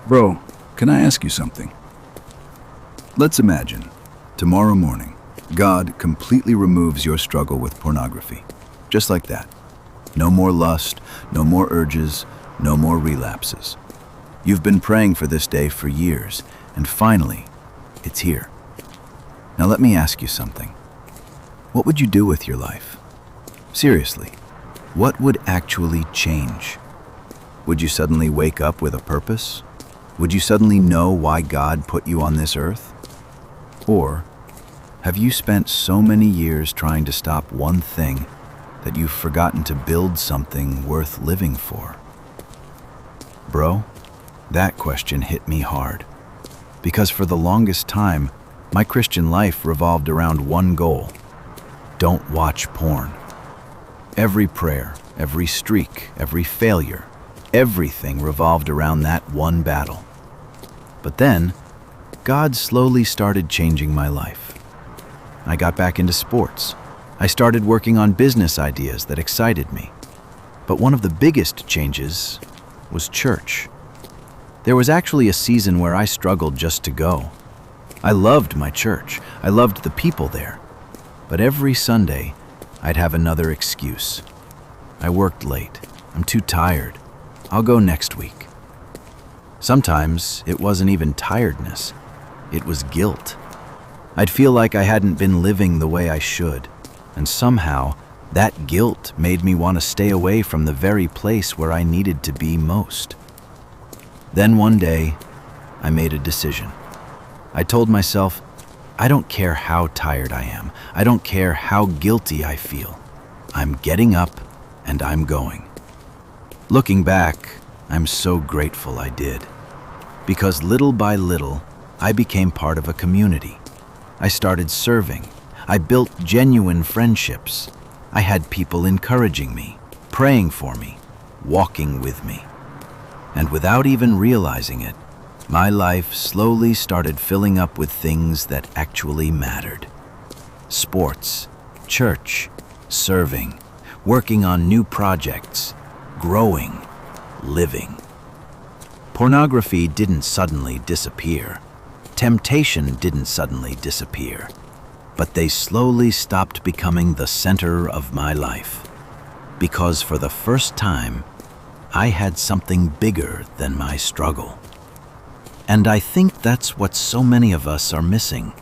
Bro, can I ask you something? Let's imagine, tomorrow morning, God completely removes your struggle with pornography. Just like that. No more lust, no more urges, no more relapses. You've been praying for this day for years, and finally, it's here. Now let me ask you something. What would you do with your life? Seriously, what would actually change? Would you suddenly wake up with a purpose? Would you suddenly know why God put you on this earth? Or have you spent so many years trying to stop one thing that you've forgotten to build something worth living for? Bro, that question hit me hard. Because for the longest time, my Christian life revolved around one goal. Don't watch porn. Every prayer, every streak, every failure, everything revolved around that one battle. But then, God slowly started changing my life. I got back into sports. I started working on business ideas that excited me. But one of the biggest changes was church. There was actually a season where I struggled just to go. I loved my church. I loved the people there. But every Sunday, I'd have another excuse. I worked late. I'm too tired. I'll go next week. Sometimes it wasn't even tiredness. It was guilt. I'd feel like I hadn't been living the way I should. And somehow, that guilt made me want to stay away from the very place where I needed to be most. Then one day, I made a decision. I told myself, I don't care how tired I am. I don't care how guilty I feel. I'm getting up and I'm going. Looking back, I'm so grateful I did. Because little by little, I became part of a community. I started serving. I built genuine friendships. I had people encouraging me, praying for me, walking with me. And without even realizing it, my life slowly started filling up with things that actually mattered. Sports, church, serving, working on new projects, growing, living. Pornography didn't suddenly disappear. Temptation didn't suddenly disappear. But they slowly stopped becoming the center of my life. Because for the first time, I had something bigger than my struggle. And I think that's what so many of us are missing.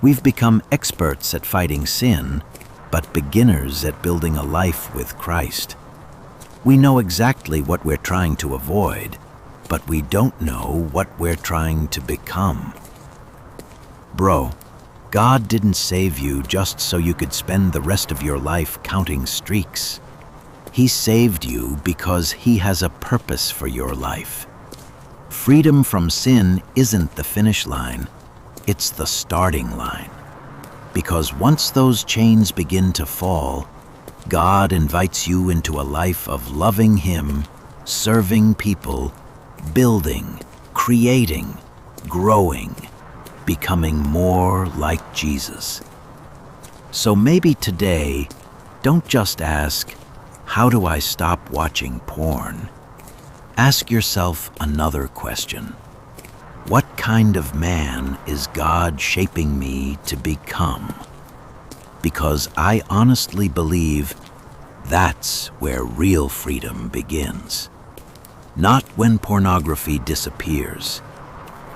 We've become experts at fighting sin, but beginners at building a life with Christ. We know exactly what we're trying to avoid, but we don't know what we're trying to become. Bro, God didn't save you just so you could spend the rest of your life counting streaks. He saved you because He has a purpose for your life. Freedom from sin isn't the finish line, it's the starting line. Because once those chains begin to fall, God invites you into a life of loving Him, serving people, building, creating, growing, becoming more like Jesus. So maybe today, don't just ask, how do I stop watching porn? Ask yourself another question. What kind of man is God shaping me to become? Because I honestly believe that's where real freedom begins. Not when pornography disappears,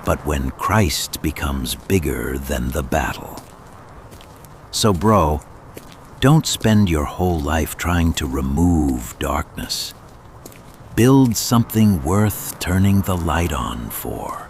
but when Christ becomes bigger than the battle. So bro, don't spend your whole life trying to remove darkness. Build something worth turning the light on for.